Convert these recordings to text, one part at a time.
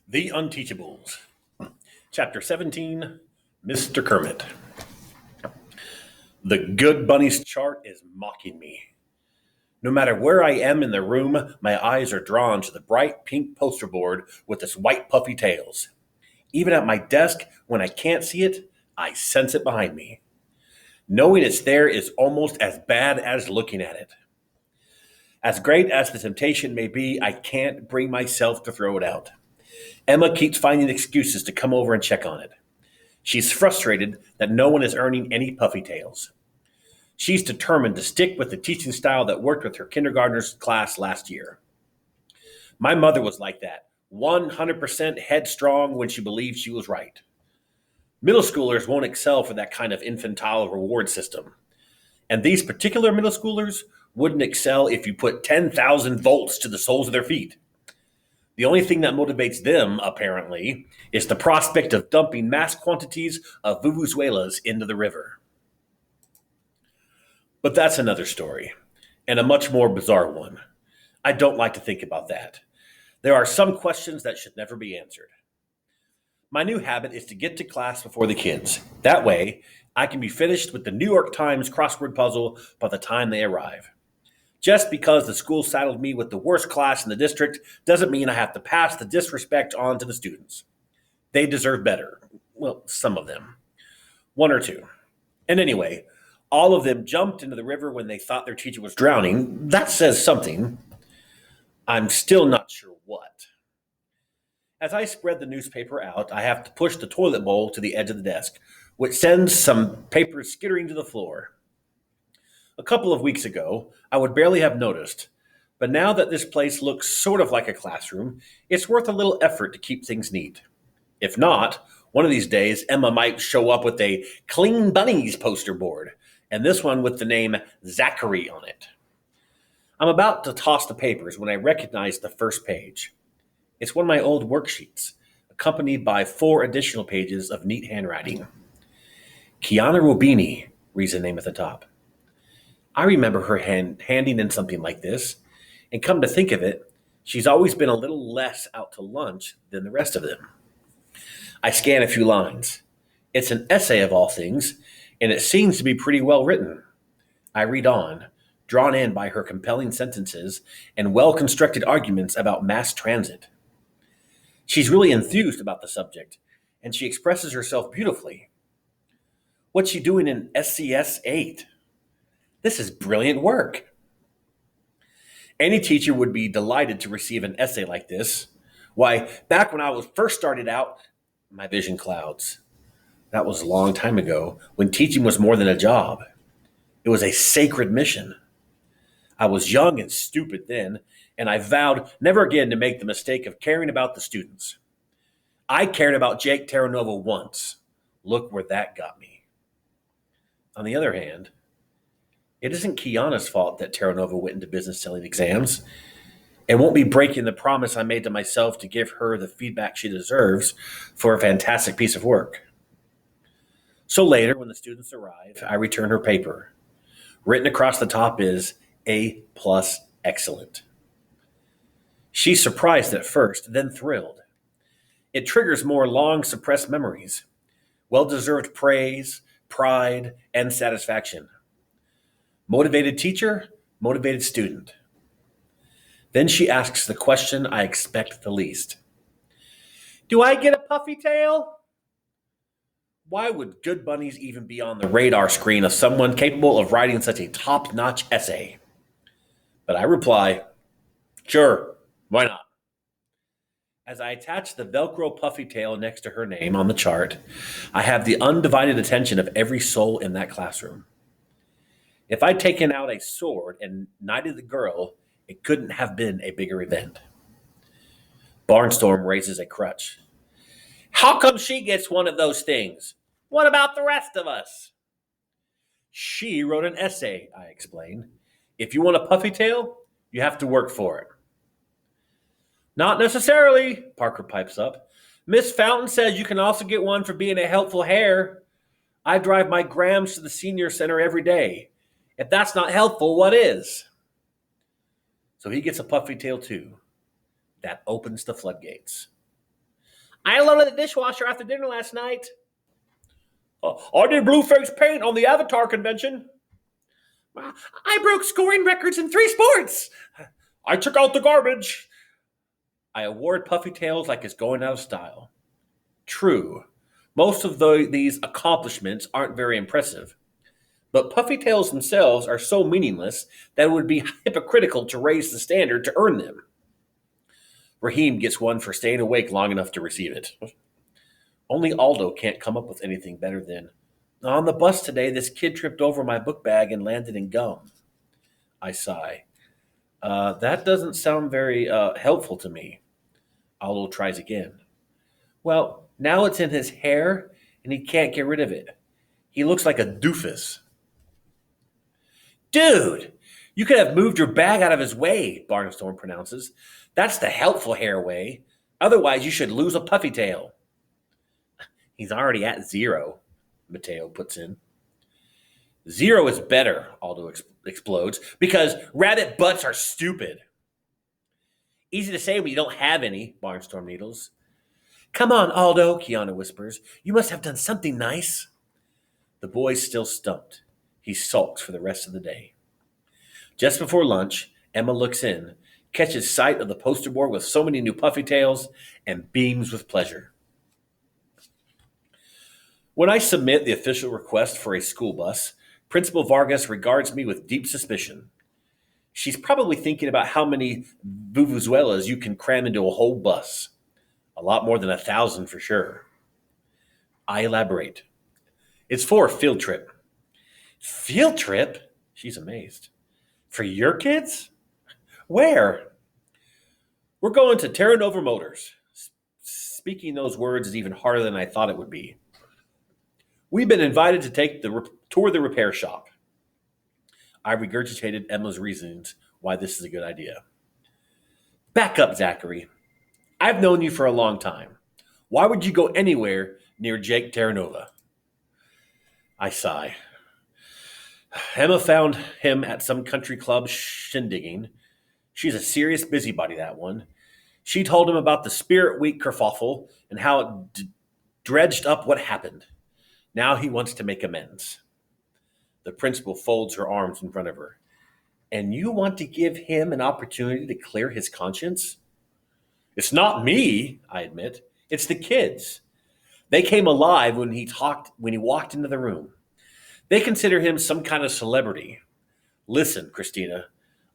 The Unteachables. Chapter 17, Mr. Kermit. The good bunny's chart is mocking me. No matter where I am in the room, my eyes are drawn to the bright pink poster board with its white puffy tails. Even at my desk, when I can't see it, I sense it behind me. Knowing it's there is almost as bad as looking at it. As great as the temptation may be, I can't bring myself to throw it out. Emma keeps finding excuses to come over and check on it. She's frustrated that no one is earning any puffy tails. She's determined to stick with the teaching style that worked with her kindergartner's class last year. My mother was like that, 100% headstrong when she believed she was right. Middle schoolers won't excel for that kind of infantile reward system. And these particular middle schoolers wouldn't excel if you put 10,000 volts to the soles of their feet. The only thing that motivates them, apparently, is the prospect of dumping mass quantities of vuvuzelas into the river. But that's another story, and a much more bizarre one. I don't like to think about that. There are some questions that should never be answered. My new habit is to get to class before the kids. That way, I can be finished with the New York Times crossword puzzle by the time they arrive. Just because the school saddled me with the worst class in the district doesn't mean I have to pass the disrespect on to the students. They deserve better. Well, some of them. One or two. And anyway, all of them jumped into the river when they thought their teacher was drowning. That says something. I'm still not sure what. As I spread the newspaper out, I have to push the toilet bowl to the edge of the desk, which sends some papers skittering to the floor. A couple of weeks ago, I would barely have noticed, but now that this place looks sort of like a classroom, it's worth a little effort to keep things neat. If not, one of these days Emma might show up with a Clean Bunnies poster board, and this one with the name Zachary on it. I'm about to toss the papers when I recognize the first page. It's one of my old worksheets, accompanied by 4 additional pages of neat handwriting. Kiana Rubini reads the name at the top. I remember her handing in something like this, and come to think of it, she's always been a little less out to lunch than the rest of them. I scan a few lines. It's an essay of all things, and it seems to be pretty well written. I read on, drawn in by her compelling sentences and well-constructed arguments about mass transit. She's really enthused about the subject, and she expresses herself beautifully. What's she doing in SCS 8? This is brilliant work. Any teacher would be delighted to receive an essay like this. Why, back when I was first started out, my vision clouds. That was a long time ago, when teaching was more than a job. It was a sacred mission. I was young and stupid then, and I vowed never again to make the mistake of caring about the students. I cared about Jake Terranova once. Look where that got me. On the other hand, it isn't Kiana's fault that Terranova went into business selling exams. It won't be breaking the promise I made to myself to give her the feedback she deserves for a fantastic piece of work. So later, when the students arrive, I return her paper. Written across the top is A plus excellent. She's surprised at first, then thrilled. It triggers more long suppressed memories, well deserved praise, pride, and satisfaction. Motivated teacher, motivated student. Then she asks the question I expect the least. Do I get a puffy tail? Why would good bunnies even be on the radar screen of someone capable of writing such a top-notch essay? But I reply, sure, why not? As I attach the Velcro puffy tail next to her name on the chart, I have the undivided attention of every soul in that classroom. If I'd taken out a sword and knighted the girl, it couldn't have been a bigger event. Barnstorm raises a crutch. How come she gets one of those things? What about the rest of us? She wrote an essay, I explain. If you want a puffy tail, you have to work for it. Not necessarily, Parker pipes up. Miss Fountain says you can also get one for being a helpful hare. I drive my Grams to the senior center every day. If that's not helpful, what is? So he gets a puffy tail too. That opens the floodgates. I loaded the dishwasher after dinner last night. I did blue face paint on the Avatar convention. I broke scoring records in 3 sports. I took out the garbage. I award Puffy Tails like it's going out of style. True, most of these accomplishments aren't very impressive, but Puffy Tails themselves are so meaningless that it would be hypocritical to raise the standard to earn them. Raheem gets one for staying awake long enough to receive it. Only Aldo can't come up with anything better than, on the bus today, this kid tripped over my book bag and landed in gum. I sigh. That doesn't sound very helpful to me. Aldo tries again. Well, now it's in his hair and he can't get rid of it. He looks like a doofus. Dude, you could have moved your bag out of his way, Barnstorm pronounces. That's the helpful hair way. Otherwise, you should lose a puffy tail. He's already at 0, Mateo puts in. 0 is better, Aldo explodes, because rabbit butts are stupid. Easy to say when you don't have any, Barnstorm needles. Come on, Aldo, Kiana whispers. You must have done something nice. The boy's still stumped. He sulks for the rest of the day. Just before lunch, Emma looks in, catches sight of the poster board with so many new puffy tails, and beams with pleasure. When I submit the official request for a school bus, Principal Vargas regards me with deep suspicion. She's probably thinking about how many vuvuzelas you can cram into a whole bus. A lot more than 1,000 for sure. I elaborate. It's for a field trip. Field trip? She's amazed. For your kids? Where? We're going to Terra Nova Motors. Speaking those words is even harder than I thought it would be. We've been invited to take the tour of the repair shop. I regurgitated Emma's reasons why this is a good idea. Back up, Zachary. I've known you for a long time. Why would you go anywhere near Jake Terranova? I sigh. Emma found him at some country club shindigging. She's a serious busybody, that one. She told him about the Spirit Week kerfuffle and how it dredged up what happened. Now he wants to make amends. The principal folds her arms in front of her. And you want to give him an opportunity to clear his conscience? It's not me, I admit. It's the kids. They came alive when he walked into the room. They consider him some kind of celebrity. Listen, Christina,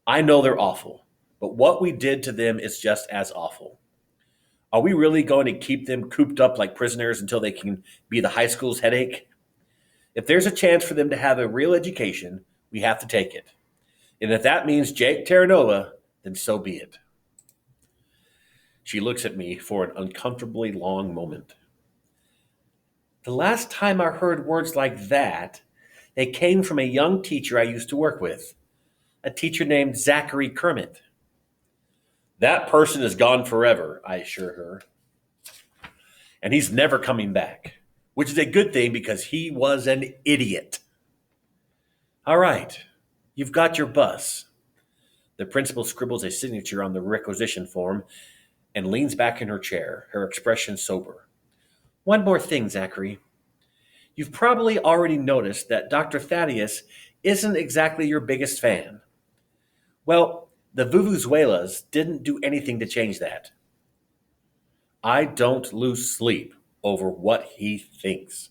I know they're awful, but what we did to them is just as awful. Are we really going to keep them cooped up like prisoners until they can be the high school's headache? If there's a chance for them to have a real education, we have to take it. And if that means Jake Terranova, then so be it. She looks at me for an uncomfortably long moment. The last time I heard words like that, they came from a young teacher I used to work with, a teacher named Zachary Kermit. That person is gone forever, I assure her. And he's never coming back, which is a good thing because he was an idiot. All right, you've got your bus. The principal scribbles a signature on the requisition form and leans back in her chair, her expression sober. One more thing, Zachary. You've probably already noticed that Dr. Thaddeus isn't exactly your biggest fan. Well, the Vuvuzelas didn't do anything to change that. I don't lose sleep over what he thinks.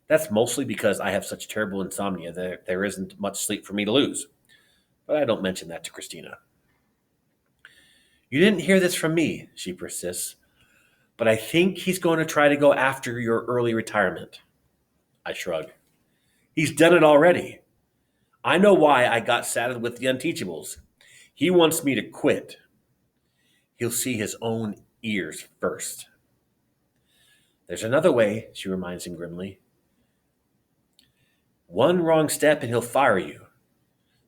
That's mostly because I have such terrible insomnia that there isn't much sleep for me to lose. But I don't mention that to Christina. You didn't hear this from me, she persists, but I think he's going to try to go after your early retirement. I shrug. He's done it already. I know why I got saddled with the Unteachables. He wants me to quit. He'll see his own ears first. There's another way, she reminds him grimly. One wrong step and he'll fire you.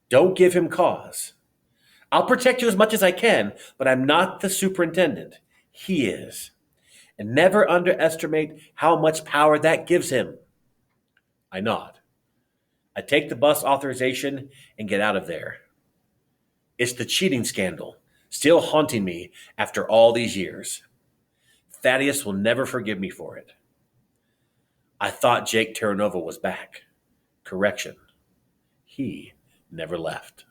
Don't give him cause. I'll protect you as much as I can, but I'm not the superintendent. He is. And never underestimate how much power that gives him. I nod. I take the bus authorization and get out of there. It's the cheating scandal, still haunting me after all these years. Thaddeus will never forgive me for it. I thought Jake Terranova was back. Correction. He never left.